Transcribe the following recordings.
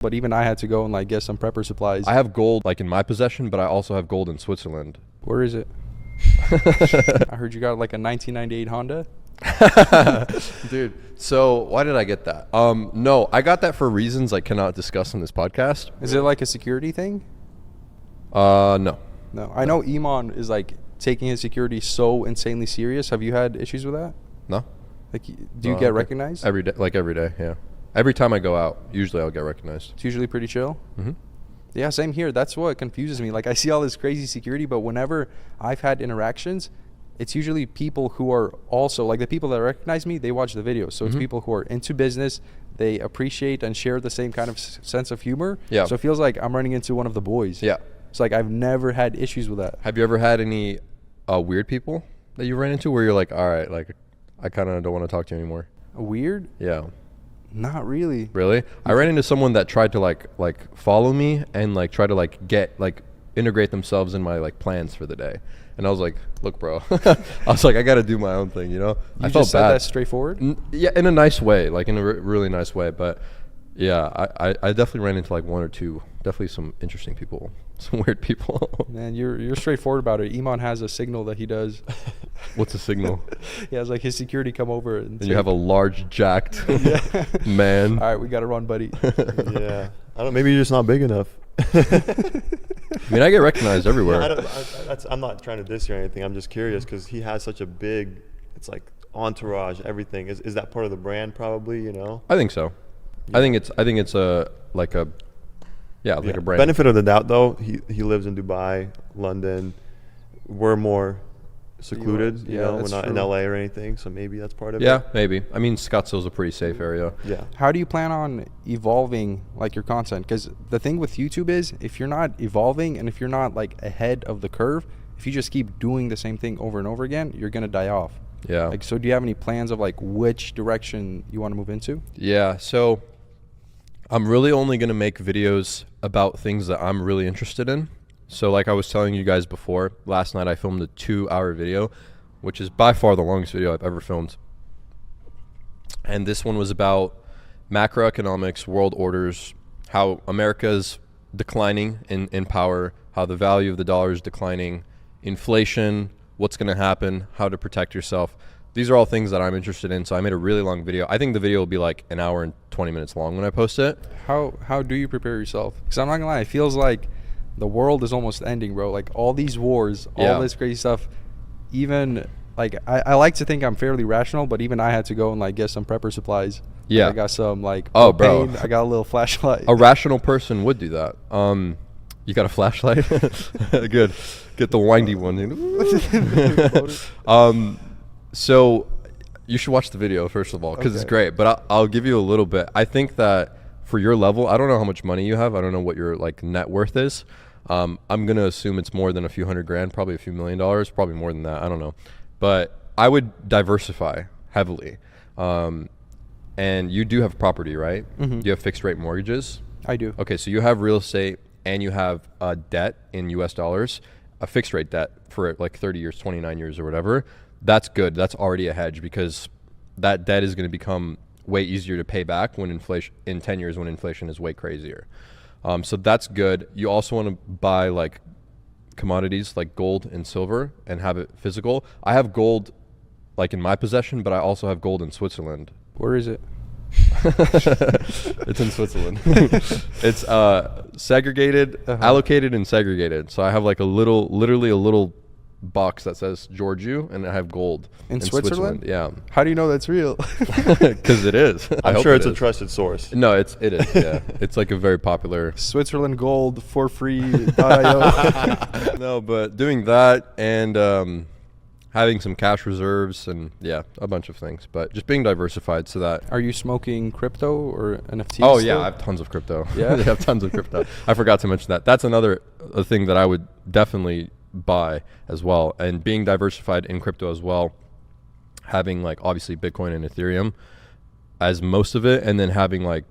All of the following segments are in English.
But even I had to go and like get some prepper supplies. I have gold like in my possession, but I also have gold in Switzerland. Where is it? I heard you got like a 1998 Honda. Dude, so why did I get that? No, I got that for reasons I cannot discuss on this podcast. Is it like a security thing? No. No. I know Iman is like taking his security so insanely serious. Have you had issues with that? No. Like, do you get recognized? Every day, yeah. Every time I go out, usually I'll get recognized. It's usually pretty chill. Mm-hmm. Yeah, same here. That's what confuses me. Like, I see all this crazy security, but whenever I've had interactions, it's usually people who are also, like the people that recognize me, they watch the videos. So it's people who are into business. They appreciate and share the same kind of sense of humor. Yeah. So it feels like I'm running into one of the boys. Yeah. It's like I've never had issues with that. Have you ever had any weird people that you ran into where you're like, all right, like I kind of don't want to talk to you anymore? Weird? Yeah. Not really. Really? I ran into someone that tried to like follow me and like try to like get like integrate themselves in my like plans for the day. And I was like, look, bro. I was like, I got to do my own thing, you know? I felt bad. That straightforward? Yeah, in a nice way, like in a really nice way. But yeah, I definitely ran into like one or two, definitely some interesting people, some weird people. Man, you're straightforward about it. Iman has a signal that he does. What's a signal? He has like his security come over. And you have a large jacked man. All right, we got to run, buddy. Yeah. I don't. Maybe you're just not big enough. I mean, I get recognized everywhere. Yeah, I'm not trying to diss you or anything. I'm just curious because he has such a big, it's like entourage, everything. Is that part of the brand probably, you know? I think so. Yeah. I think it's a brand. Benefit of the doubt though, he lives in Dubai, London. We're more secluded, you know, we're not in LA or anything, so maybe that's part of it. Yeah, maybe. I mean, Scottsdale's a pretty safe area. Yeah. How do you plan on evolving like your content? Because the thing with YouTube is if you're not evolving and if you're not like ahead of the curve, if you just keep doing the same thing over and over again, you're gonna die off. Yeah. Like, so do you have any plans of like which direction you want to move into? Yeah, so I'm really only gonna make videos about things that I'm really interested in. So like I was telling you guys before, last night I filmed a 2-hour video, which is by far the longest video I've ever filmed. And this one was about macroeconomics, world orders, how America's declining in power, how the value of the dollar is declining, inflation, what's going to happen, how to protect yourself. These are all things that I'm interested in, so I made a really long video. I think the video will be like an hour and 20 minutes long when I post it. How do you prepare yourself? Because I'm not going to lie, it feels like the world is almost ending, bro. Like all these wars, all this crazy stuff. Even like I like to think I'm fairly rational, but even I had to go and like get some prepper supplies. Yeah. Like, I got some like propane, I got a little flashlight. A rational person would do that. You got a flashlight? Good. Get the windy one. So you should watch the video first of all because it's great. But I'll give you a little bit. I think that for your level, I don't know how much money you have. I don't know what your like net worth is. I'm gonna assume it's more than a few $100,000, probably a few $1 million, probably more than that. I don't know, but I would diversify heavily. And you do have property, right? Mm-hmm. You have fixed rate mortgages. I do. Okay, so you have real estate and you have debt in U.S. dollars, a fixed rate debt for like 30 years, 29 years, or whatever. That's good. That's already a hedge because that debt is going to become way easier to pay back when inflation in 10 years when inflation is way crazier. So that's good. You also want to buy like commodities like gold and silver and have it physical. I have gold like in my possession, but I also have gold in Switzerland. Where is it? It's in Switzerland. It's segregated, allocated and segregated. So I have like literally a little box that says Ghiorghiu and I have gold in Switzerland. Yeah. How do you know that's real? Because it is. I'm sure it's a trusted source. No, it is. Yeah. It's like a very popular Switzerland gold for free. No, but doing that and having some cash reserves and a bunch of things, but just being diversified so that. Are you smoking crypto or NFTs? Oh yeah, I have tons of crypto. Yeah, I have tons of crypto. I forgot to mention that. That's another thing that I would definitely buy as well, and being diversified in crypto as well, having like obviously Bitcoin and Ethereum as most of it, and then having like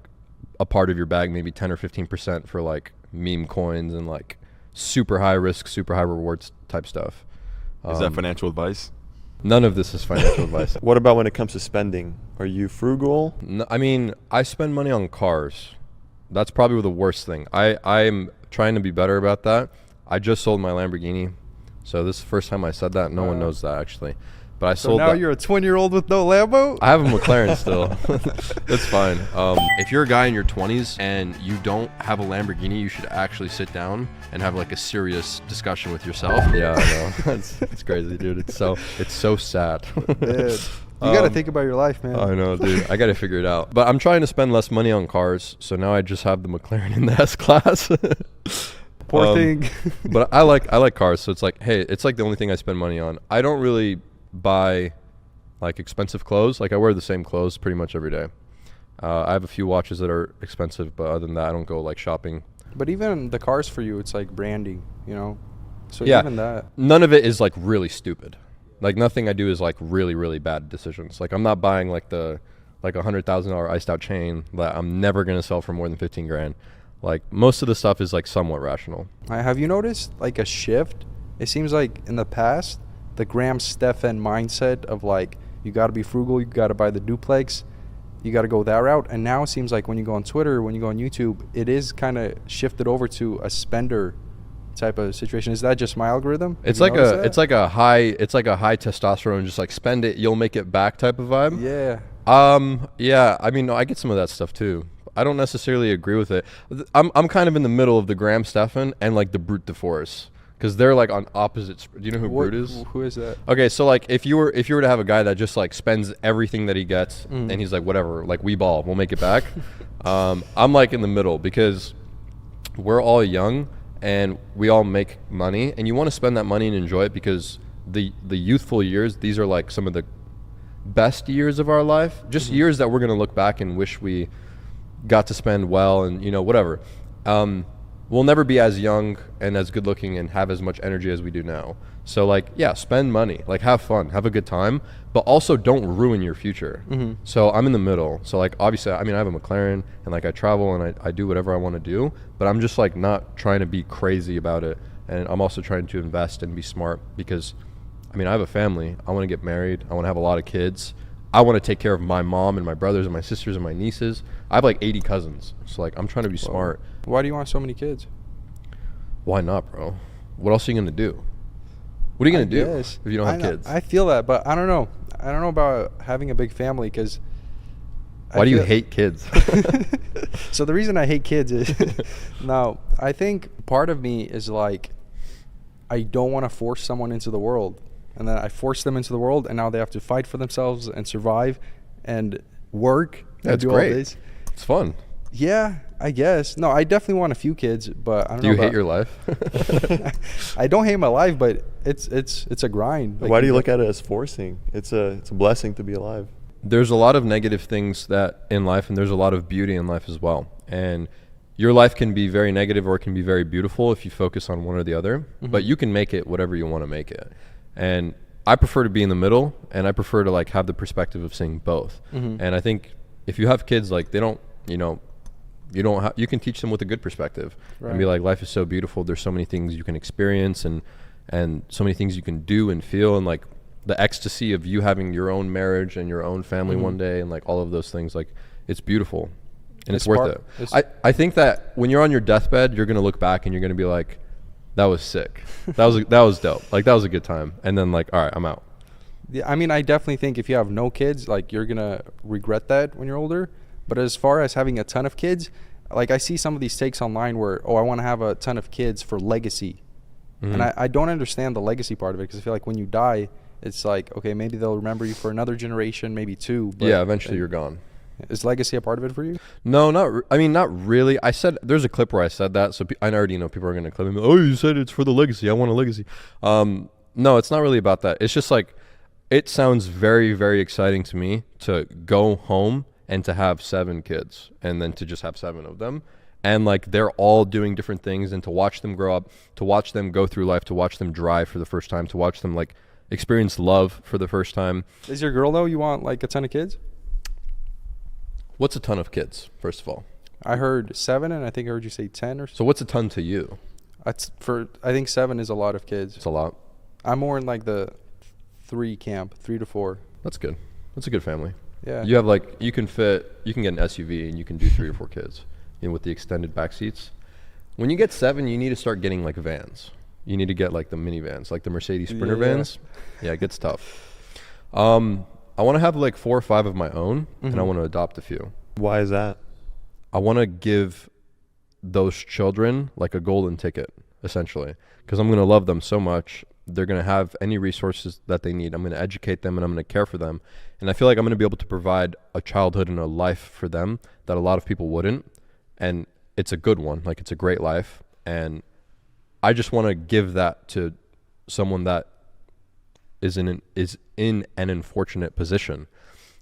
a part of your bag, maybe 10 or 15% for like meme coins and like super high risk, super high rewards type stuff. Is that financial advice? None of this is financial advice. What about when it comes to spending? Are you frugal? No, I mean, I spend money on cars. That's probably the worst thing. I'm trying to be better about that. I just sold my Lamborghini. So this is the first time I said that. No one knows that, actually. But I sold. So now you're a 20-year-old with no Lambo? I have a McLaren still. That's fine. If you're a guy in your 20s and you don't have a Lamborghini, you should actually sit down and have like a serious discussion with yourself. Yeah, I know. It's crazy, dude. It's so sad. Dude, you got to think about your life, man. I know, dude. I got to figure it out. But I'm trying to spend less money on cars, so now I just have the McLaren in the S-Class. Poor thing. But I like cars, so it's like, hey, it's like the only thing I spend money on. I don't really buy like expensive clothes. Like I wear the same clothes pretty much every day. I have a few watches that are expensive, but other than that, I don't go like shopping. But even the cars for you, it's like branding, you know? So yeah, even that. None of it is like really stupid. Like nothing I do is like really, really bad decisions. Like I'm not buying like $100,000 iced out chain that I'm never going to sell for more than 15 grand. Like most of the stuff is like somewhat rational. Have you noticed like a shift? It seems like in the past, the Graham Stephan mindset of like, you got to be frugal, you got to buy the duplex, you got to go that route. And now it seems like when you go on Twitter, when you go on YouTube, it is kind of shifted over to a spender type of situation. Is that just my algorithm? It's like a high testosterone, just like spend it, you'll make it back type of vibe. Yeah. Yeah. I mean, no, I get some of that stuff too. I don't necessarily agree with it. I'm kind of in the middle of the Graham Stephan and like the Brute de Force, because they're like on opposites. Do you know who Brute is? Who is that? Okay, so like if you were to have a guy that just like spends everything that he gets and he's like, whatever, like we ball, we'll make it back. I'm like in the middle, because we're all young and we all make money, and you want to spend that money and enjoy it, because the youthful years, these are like some of the best years of our life, just years that we're gonna look back and wish we got to spend well, and you know, whatever. We'll never be as young and as good looking and have as much energy as we do now. So like, yeah, spend money, like have fun, have a good time, but also don't ruin your future. So I'm in the middle. So like, obviously, I mean, I have a McLaren and like I travel and I do whatever I want to do, but I'm just like not trying to be crazy about it. And I'm also trying to invest and be smart, because I mean, I have a family. I want to get married. I want to have a lot of kids. I want to take care of my mom and my brothers and my sisters and my nieces. I have like 80 cousins. So like, I'm trying to be smart. Why do you want so many kids? Why not, bro? What else are you going to do? What are you going to do if you don't have kids? I feel that, but I don't know. I don't know about having a big family, because... Why do you hate kids? So the reason I hate kids is... Now, I think part of me is like, I don't want to force someone into the world. And then I force them into the world, and now they have to fight for themselves and survive and work. That's great. All this. It's fun. Yeah, I guess. No, I definitely want a few kids, but I don't know. Do you hate your life? I don't hate my life, but it's a grind. Like, why do you look at it as forcing? It's a blessing to be alive. There's a lot of negative things that in life, and there's a lot of beauty in life as well. And your life can be very negative or it can be very beautiful if you focus on one or the other. But you can make it whatever you want to make it. And I prefer to be in the middle, and I prefer to like have the perspective of seeing both. And I think if you have kids, like they don't, you can teach them with a good perspective and be like, life is so beautiful. There's so many things you can experience and so many things you can do and feel, and like the ecstasy of you having your own marriage and your own family one day, and like all of those things, like it's beautiful and it's worth it. I think that when you're on your deathbed, you're going to look back and you're going to be like, that was sick. That was dope. Like that was a good time. And then like, all right, I'm out. Yeah, I mean, I definitely think if you have no kids, like you're gonna regret that when you're older. But as far as having a ton of kids, like I see some of these takes online where, I want to have a ton of kids for legacy. And I don't understand the legacy part of it, because I feel like when you die, it's like, okay, maybe they'll remember you for another generation, maybe two. But yeah, eventually you're gone. Is legacy a part of it for you? No, not really. I said, there's a clip where I said that, so I already know people are going to clip me. Oh, you said it's for the legacy. I want a legacy. No, it's not really about that. It's just like, it sounds very, very exciting to me to go home and to have 7 kids, and then to just have 7 of them. And like, they're all doing different things, and to watch them grow up, to watch them go through life, to watch them drive for the first time, to watch them like experience love for the first time. Is your girl though, you want like a ton of kids? What's a ton of kids, first of all? I heard 7, and I think I heard you say 10 or so. So what's a ton to you? I think 7 is a lot of kids. It's a lot. I'm more in like the 3 camp, 3 to 4. That's good. That's a good family. Yeah. You have like, you can get an SUV and you can do 3 or 4 kids. with the extended back seats. When you get 7, you need to start getting like vans. You need to get like the minivans, like the Mercedes Sprinter vans. Yeah, it gets tough. I want to have like 4 or 5 of my own, and I want to adopt a few. Why is that? I want to give those children like a golden ticket, essentially, because I'm going to love them so much. They're going to have any resources that they need. I'm going to educate them, and I'm going to care for them. And I feel like I'm going to be able to provide a childhood and a life for them that a lot of people wouldn't. And it's a good one. Like, it's a great life. And I just want to give that to someone that is in an unfortunate position.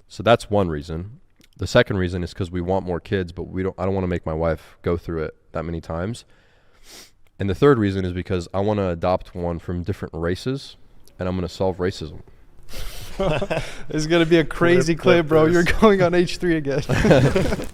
So that's one reason. The second reason is because we want more kids, but I don't want to make my wife go through it that many times. And the third reason is because I want to adopt one from different races, and I'm going to solve racism. It's going to be a crazy clip, bro. You're going on H3 again.